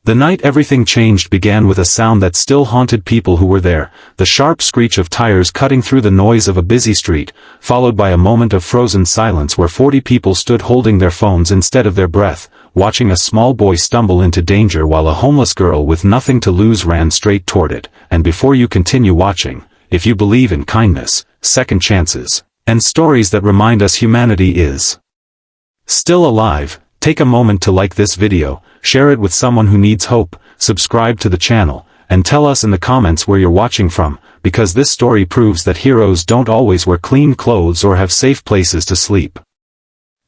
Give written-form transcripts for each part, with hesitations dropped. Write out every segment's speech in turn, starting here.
The night everything changed began with a sound that still haunted people who were there, the sharp screech of tires cutting through the noise of a busy street, followed by a moment of frozen silence where 40 people stood holding their phones instead of their breath, watching a small boy stumble into danger while a homeless girl with nothing to lose ran straight toward it. And before you continue watching, if you believe in kindness, second chances, and stories that remind us humanity is still alive, take a moment to like this video, share it with someone who needs hope, subscribe to the channel, and tell us in the comments where you're watching from, because this story proves that heroes don't always wear clean clothes or have safe places to sleep.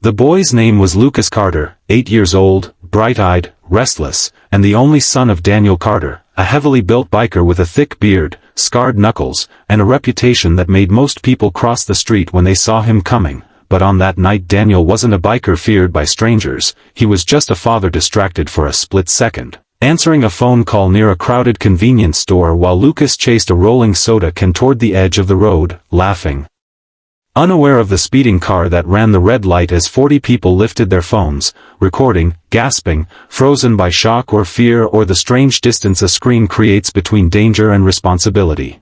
The boy's name was Lucas Carter, 8 years old, bright-eyed, restless, and the only son of Daniel Carter, a heavily built biker with a thick beard, scarred knuckles, and a reputation that made most people cross the street when they saw him coming. But on that night Daniel wasn't a biker feared by strangers, he was just a father distracted for a split second, answering a phone call near a crowded convenience store while Lucas chased a rolling soda can toward the edge of the road, laughing. Unaware of the speeding car that ran the red light as 40 people lifted their phones, recording, gasping, frozen by shock or fear or the strange distance a screen creates between danger and responsibility.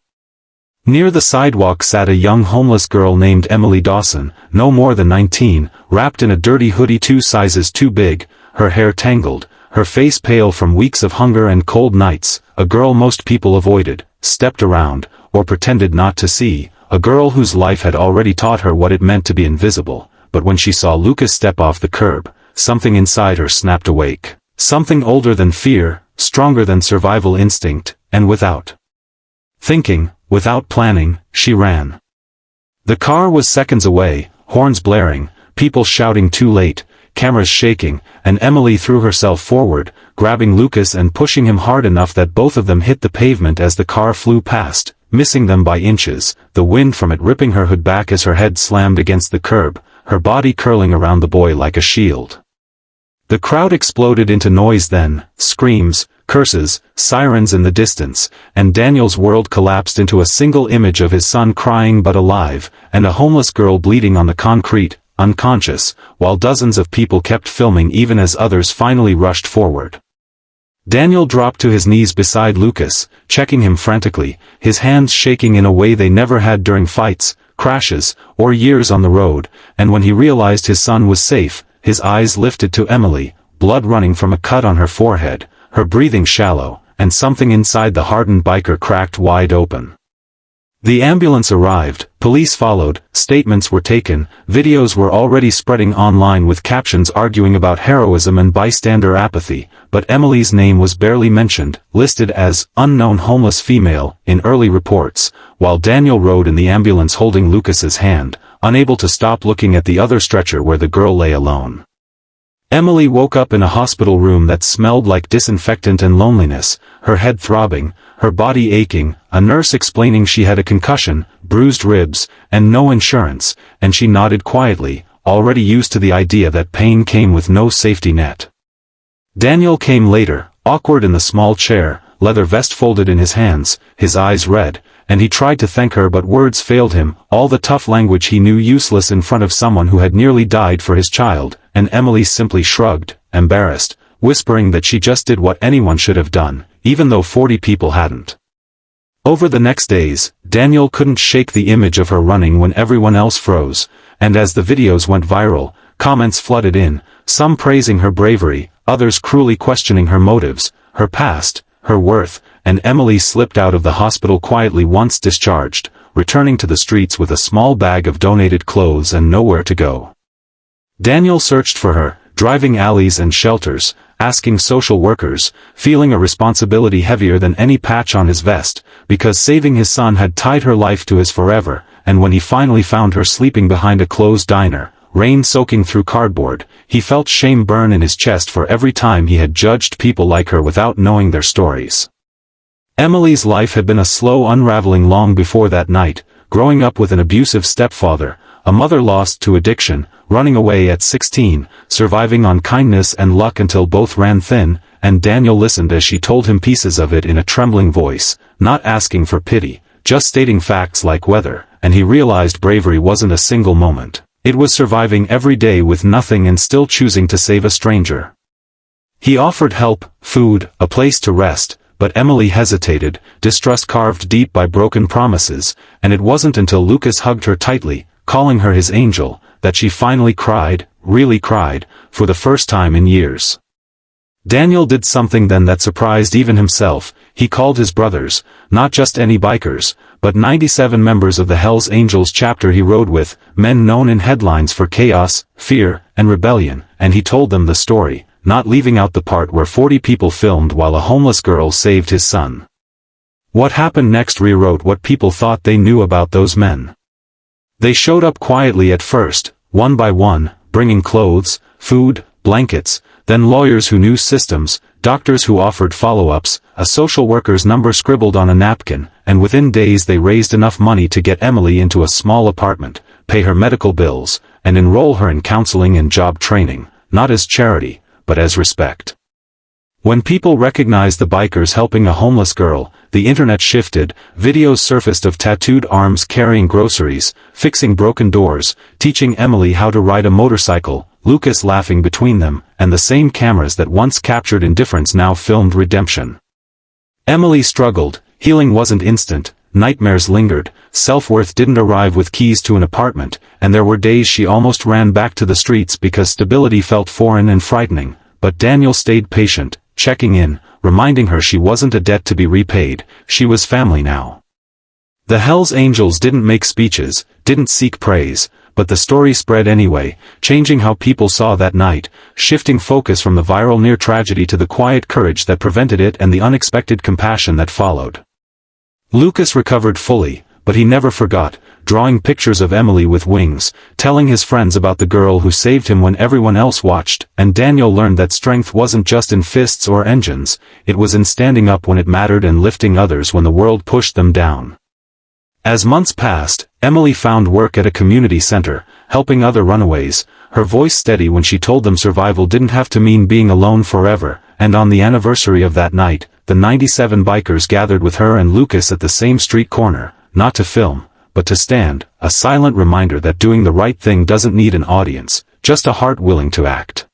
Near the sidewalk sat a young homeless girl named Emily Dawson, no more than 19, wrapped in a dirty hoodie 2 sizes too big, her hair tangled, her face pale from weeks of hunger and cold nights, a girl most people avoided, stepped around, or pretended not to see, a girl whose life had already taught her what it meant to be invisible. But when she saw Lucas step off the curb, something inside her snapped awake, something older than fear, stronger than survival instinct, and without thinking, without planning, she ran. The car was seconds away, horns blaring, people shouting too late, cameras shaking, and Emily threw herself forward, grabbing Lucas and pushing him hard enough that both of them hit the pavement as the car flew past, missing them by inches, the wind from it ripping her hood back as her head slammed against the curb, her body curling around the boy like a shield. The crowd exploded into noise then, screams, curses, sirens in the distance, and Daniel's world collapsed into a single image of his son crying but alive, and a homeless girl bleeding on the concrete, unconscious, while dozens of people kept filming even as others finally rushed forward. Daniel dropped to his knees beside Lucas, checking him frantically, his hands shaking in a way they never had during fights, crashes, or years on the road, and when he realized his son was safe, his eyes lifted to Emily, blood running from a cut on her forehead, her breathing shallow, and something inside the hardened biker cracked wide open. The ambulance arrived, police followed, statements were taken, videos were already spreading online with captions arguing about heroism and bystander apathy, but Emily's name was barely mentioned, listed as unknown homeless female in early reports, while Daniel rode in the ambulance holding Lucas's hand, unable to stop looking at the other stretcher where the girl lay alone. Emily woke up in a hospital room that smelled like disinfectant and loneliness, her head throbbing, her body aching, a nurse explaining she had a concussion, bruised ribs, and no insurance, and she nodded quietly, already used to the idea that pain came with no safety net. Daniel came later, awkward in the small chair, leather vest folded in his hands, his eyes red, and he tried to thank her but words failed him, all the tough language he knew useless in front of someone who had nearly died for his child, and Emily simply shrugged, embarrassed, whispering that she just did what anyone should have done, even though 40 people hadn't. Over the next days, Daniel couldn't shake the image of her running when everyone else froze, and as the videos went viral, comments flooded in, some praising her bravery, others cruelly questioning her motives, her past, her worth, and Emily slipped out of the hospital quietly once discharged, returning to the streets with a small bag of donated clothes and nowhere to go. Daniel searched for her, driving alleys and shelters, asking social workers, feeling a responsibility heavier than any patch on his vest, because saving his son had tied her life to his forever, and when he finally found her sleeping behind a closed diner, rain soaking through cardboard, he felt shame burn in his chest for every time he had judged people like her without knowing their stories. Emily's life had been a slow unraveling long before that night, growing up with an abusive stepfather, a mother lost to addiction, running away at 16, surviving on kindness and luck until both ran thin, and Daniel listened as she told him pieces of it in a trembling voice, not asking for pity, just stating facts like weather, and he realized bravery wasn't a single moment. It was surviving every day with nothing and still choosing to save a stranger. He offered help, food, a place to rest, but Emily hesitated, distrust carved deep by broken promises, and it wasn't until Lucas hugged her tightly, calling her his angel, that she finally cried, really cried, for the first time in years. Daniel did something then that surprised even himself. He called his brothers, not just any bikers, but 97 members of the Hells Angels chapter he rode with, men known in headlines for chaos, fear, and rebellion, and he told them the story, not leaving out the part where 40 people filmed while a homeless girl saved his son. What happened next rewrote what people thought they knew about those men. They showed up quietly at first, one by one, bringing clothes, food, blankets, then lawyers who knew systems, doctors who offered follow-ups, a social worker's number scribbled on a napkin, and within days they raised enough money to get Emily into a small apartment, pay her medical bills, and enroll her in counseling and job training, not as charity, but as respect. When people recognized the bikers helping a homeless girl, the internet shifted, videos surfaced of tattooed arms carrying groceries, fixing broken doors, teaching Emily how to ride a motorcycle, Lucas laughing between them, and the same cameras that once captured indifference now filmed redemption. Emily struggled, healing wasn't instant, nightmares lingered, self-worth didn't arrive with keys to an apartment, and there were days she almost ran back to the streets because stability felt foreign and frightening, but Daniel stayed patient, checking in, reminding her she wasn't a debt to be repaid, she was family now. The Hells Angels didn't make speeches, didn't seek praise, but the story spread anyway, changing how people saw that night, shifting focus from the viral near tragedy to the quiet courage that prevented it and the unexpected compassion that followed. Lucas recovered fully, but he never forgot, drawing pictures of Emily with wings, telling his friends about the girl who saved him when everyone else watched, and Daniel learned that strength wasn't just in fists or engines, it was in standing up when it mattered and lifting others when the world pushed them down. As months passed, Emily found work at a community center, helping other runaways, her voice steady when she told them survival didn't have to mean being alone forever, and on the anniversary of that night, the 97 bikers gathered with her and Lucas at the same street corner, not to film, but to stand, a silent reminder that doing the right thing doesn't need an audience, just a heart willing to act.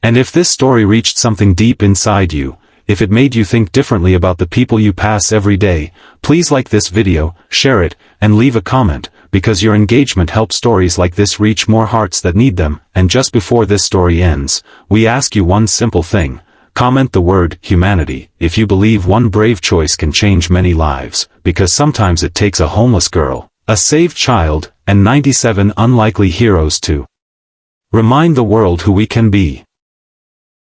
And if this story reached something deep inside you, if it made you think differently about the people you pass every day, please like this video, share it, and leave a comment, because your engagement helps stories like this reach more hearts that need them. And just before this story ends, we ask you one simple thing. Comment the word humanity if you believe one brave choice can change many lives, because sometimes it takes a homeless girl, a saved child, and 97 unlikely heroes to remind the world who we can be.